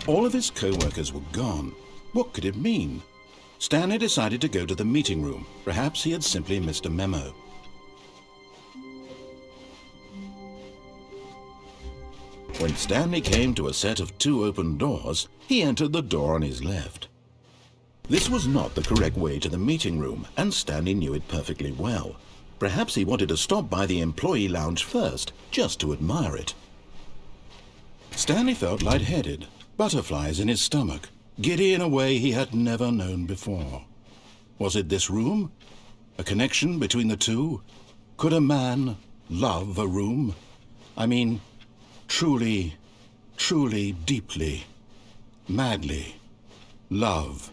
All of his co-workers were gone. What could it mean? Stanley decided to go to the meeting room. Perhaps he had simply missed a memo. When Stanley came to a set of 2 open doors, he entered the door on his left. This was not the correct way to the meeting room, and Stanley knew it perfectly well. Perhaps he wanted to stop by the employee lounge first, just to admire it. Stanley felt lightheaded, butterflies in his stomach, giddy in a way he had never known before. Was it this room? A connection between the two? Could a man love a room? I mean, truly, truly, deeply, madly love.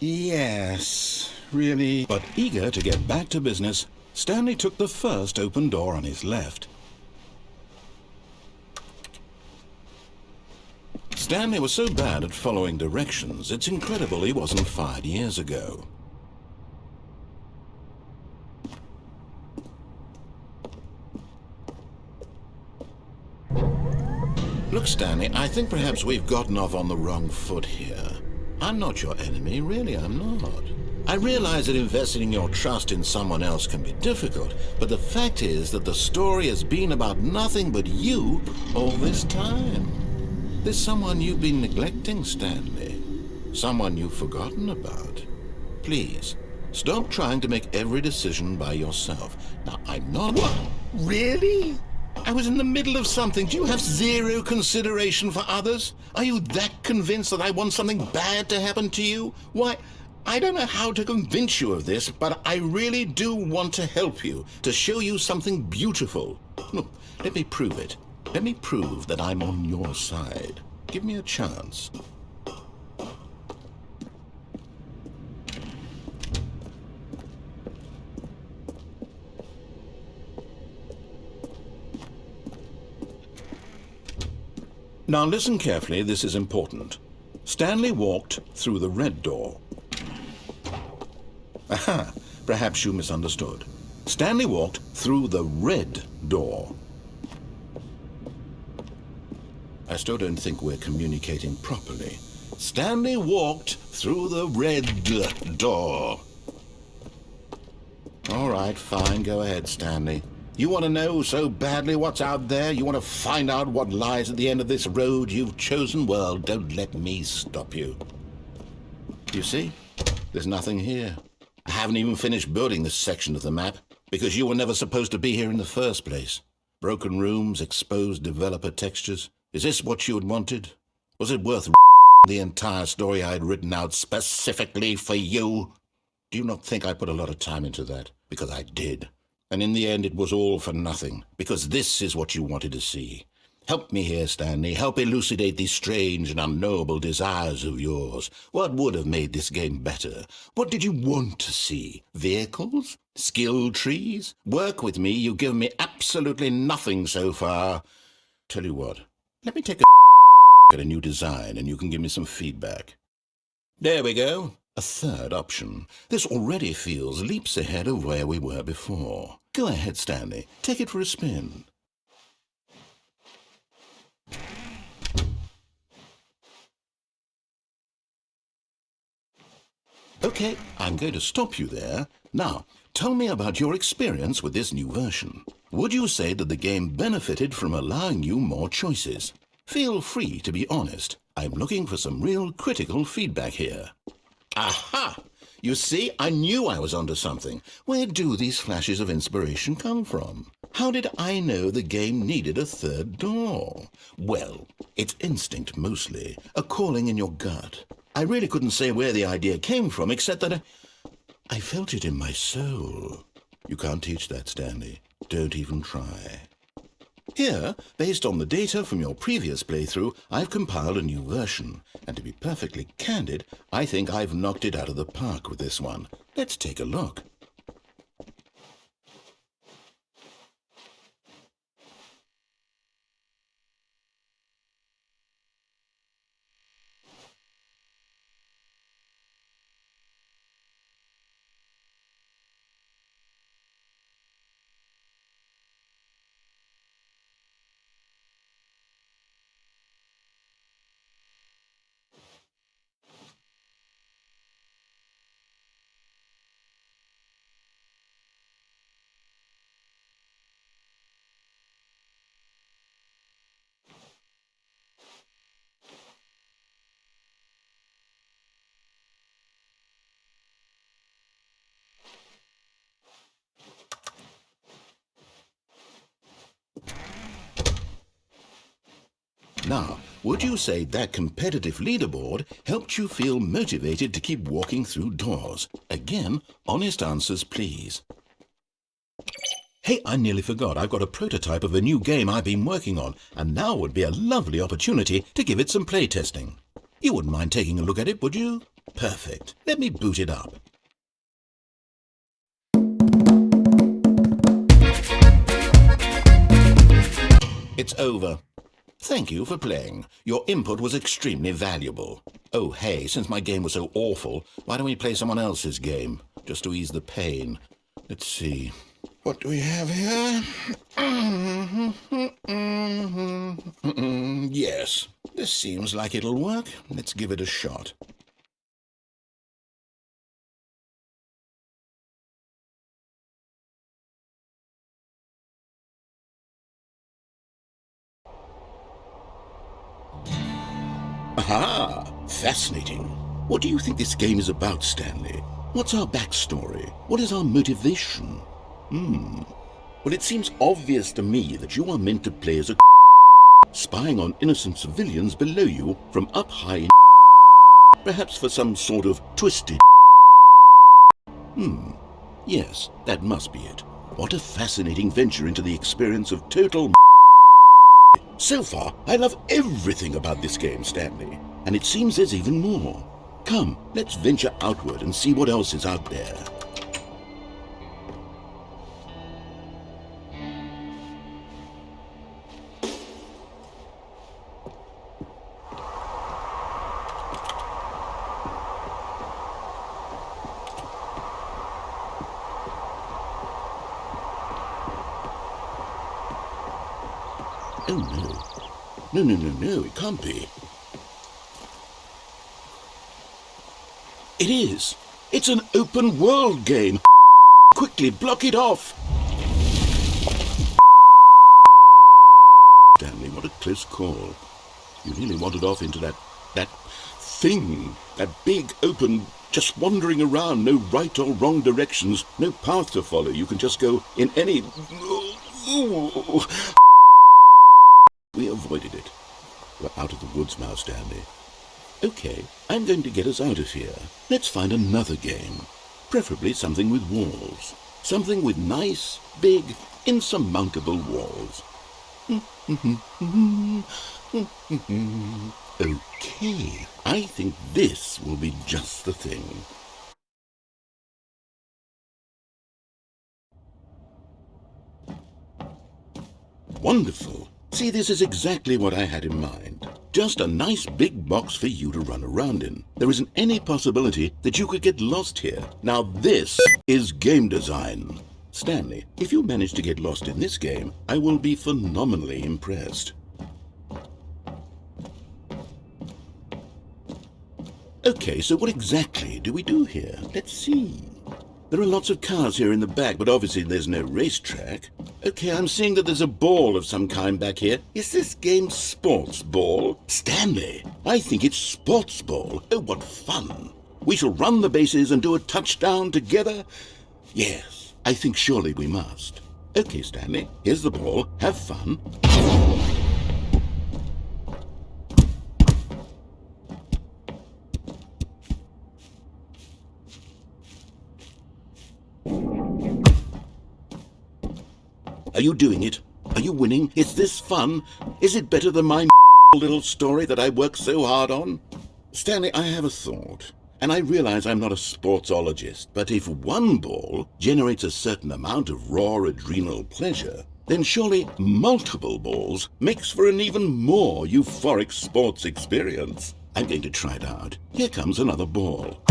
Yes, really. But eager to get back to business, Stanley took the first open door on his left. Stanley was so bad at following directions, it's incredible he wasn't fired years ago. Look, Stanley, I think perhaps we've gotten off on the wrong foot here. I'm not your enemy, really, I'm not. I realize that investing your trust in someone else can be difficult, but the fact is that the story has been about nothing but you all this time. There's someone you've been neglecting, Stanley. Someone you've forgotten about. Please, stop trying to make every decision by yourself. Now, I'm not... What? Really? I was in the middle of something. Do you have zero consideration for others? Are you that convinced that I want something bad to happen to you? Why, I don't know how to convince you of this, but I really do want to help you, to show you something beautiful. Look, let me prove it. Let me prove that I'm on your side. Give me a chance. Now listen carefully, this is important. Stanley walked through the red door. Aha, perhaps you misunderstood. Stanley walked through the red door. I still don't think we're communicating properly. Stanley walked through the red door. All right, fine, go ahead, Stanley. You want to know so badly what's out there? You want to find out what lies at the end of this road you've chosen? Well, don't let me stop you. You see? There's nothing here. I haven't even finished building this section of the map, because you were never supposed to be here in the first place. Broken rooms, exposed developer textures. Is this what you had wanted? Was it worth the entire story I had written out specifically for you? Do you not think I put a lot of time into that? Because I did. And in the end, it was all for nothing, because this is what you wanted to see. Help me here, Stanley. Help elucidate these strange and unknowable desires of yours. What would have made this game better? What did you want to see? Vehicles? Skill trees? Work with me. You've given me absolutely nothing so far. Tell you what, let me take a at a new design, and you can give me some feedback. There we go. A third option. This already feels leaps ahead of where we were before. Go ahead, Stanley. Take it for a spin. Okay, I'm going to stop you there. Now, tell me about your experience with this new version. Would you say that the game benefited from allowing you more choices? Feel free to be honest. I'm looking for some real critical feedback here. Aha! You see, I knew I was onto something. Where do these flashes of inspiration come from? How did I know the game needed a third door? Well, it's instinct mostly, a calling in your gut. I really couldn't say where the idea came from, except that I felt it in my soul. You can't teach that, Stanley. Don't even try. Here, based on the data from your previous playthrough, I've compiled a new version. And to be perfectly candid, I think I've knocked it out of the park with this one. Let's take a look. Now, would you say that competitive leaderboard helped you feel motivated to keep walking through doors? Again, honest answers, please. Hey, I nearly forgot. I've got a prototype of a new game I've been working on, and now would be a lovely opportunity to give it some playtesting. You wouldn't mind taking a look at it, would you? Perfect. Let me boot it up. It's over. Thank you for playing. Your input was extremely valuable. Oh, hey, since my game was so awful, why don't we play someone else's game, just to ease the pain? Let's see. What do we have here? Yes, this seems like it'll work. Let's give it a shot. Aha! Fascinating. What do you think this game is about, Stanley? What's our backstory? What is our motivation? Well, it seems obvious to me that you are meant to play as a spying on innocent civilians below you from up high in perhaps for some sort of twisted Yes, that must be it. What a fascinating venture into the experience of total So far, I love everything about this game, Stanley. And it seems there's even more. Come, let's venture outward and see what else is out there. Oh, no. No, it can't be. It is. It's an open world game. Quickly, block it off. Stanley, what a close call. You really wandered off into that thing. That big, open, just wandering around. No right or wrong directions. No path to follow. You can just go in any... We avoided it. We're out of the woods now, Stanley. Okay, I'm going to get us out of here. Let's find another game. Preferably something with walls. Something with nice, big, insurmountable walls. Okay, I think this will be just the thing. Wonderful. See, this is exactly what I had in mind. Just a nice big box for you to run around in. There isn't any possibility that you could get lost here. Now this is game design. Stanley, if you manage to get lost in this game, I will be phenomenally impressed. Okay, so what exactly do we do here? Let's see. There are lots of cars here in the back, but obviously there's no racetrack. Okay, I'm seeing that there's a ball of some kind back here. Is this game sports ball? Stanley, I think it's sports ball. Oh, what fun. We shall run the bases and do a touchdown together? Yes, I think surely we must. Okay, Stanley, here's the ball. Have fun. Are you doing it? Are you winning? Is this fun? Is it better than my little story that I worked so hard on? Stanley, I have a thought, and I realize I'm not a sportsologist, but if one ball generates a certain amount of raw adrenal pleasure, then surely multiple balls makes for an even more euphoric sports experience. I'm going to try it out. Here comes another ball.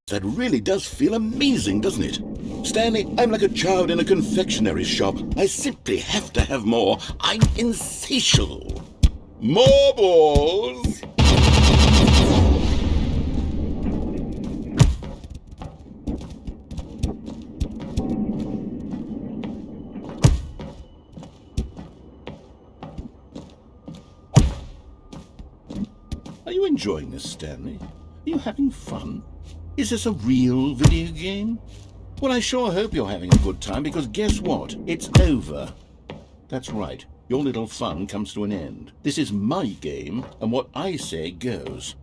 That really does feel amazing, doesn't it? Stanley, I'm like a child in a confectionery shop. I simply have to have more. I'm insatiable. More balls! Are you enjoying this, Stanley? Are you having fun? Is this a real video game? Well, I sure hope you're having a good time, because guess what? It's over. That's right. Your little fun comes to an end. This is my game, and what I say goes.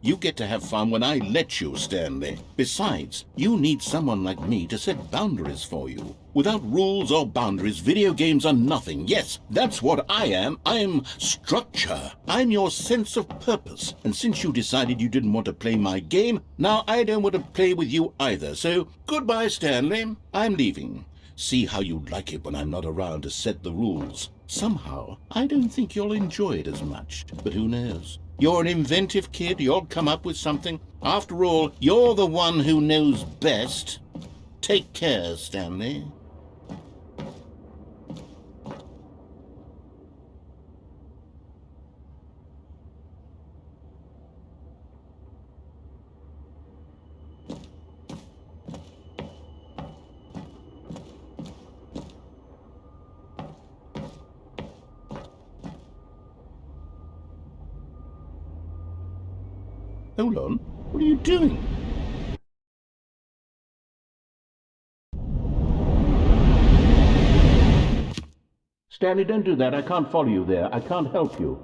You get to have fun when I let you, Stanley. Besides, you need someone like me to set boundaries for you. Without rules or boundaries, video games are nothing. Yes, that's what I am. I'm structure. I'm your sense of purpose. And since you decided you didn't want to play my game, now I don't want to play with you either. So, goodbye, Stanley. I'm leaving. See how you like it when I'm not around to set the rules. Somehow, I don't think you'll enjoy it as much. But who knows? You're an inventive kid. You'll come up with something. After all, you're the one who knows best. Take care, Stanley. Hold on. What are you doing? Stanley, don't do that. I can't follow you there. I can't help you.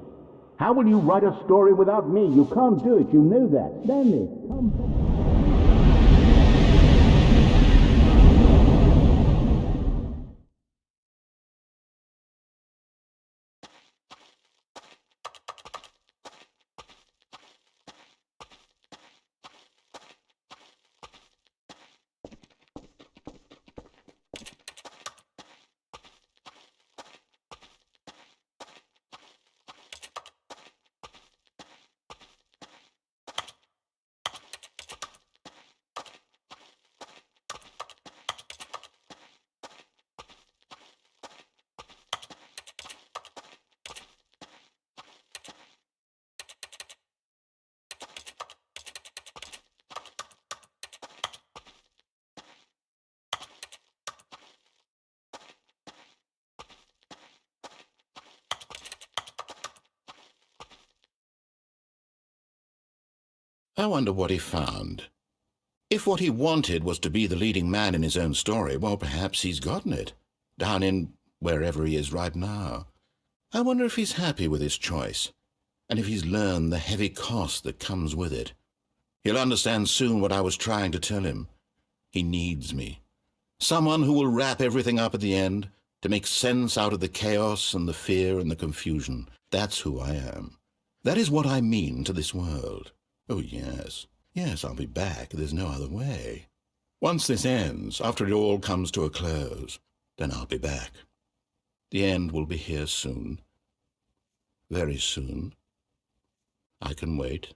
How will you write a story without me? You can't do it. You know that. Stanley, come back. I wonder what he found. If what he wanted was to be the leading man in his own story, well, perhaps he's gotten it, down in wherever he is right now. I wonder if he's happy with his choice, and if he's learned the heavy cost that comes with it. He'll understand soon what I was trying to tell him. He needs me. Someone who will wrap everything up at the end, to make sense out of the chaos and the fear and the confusion. That's who I am. That is what I mean to this world. Oh, yes. Yes, I'll be back. There's no other way. Once this ends, after it all comes to a close, then I'll be back. The end will be here soon. Very soon. I can wait.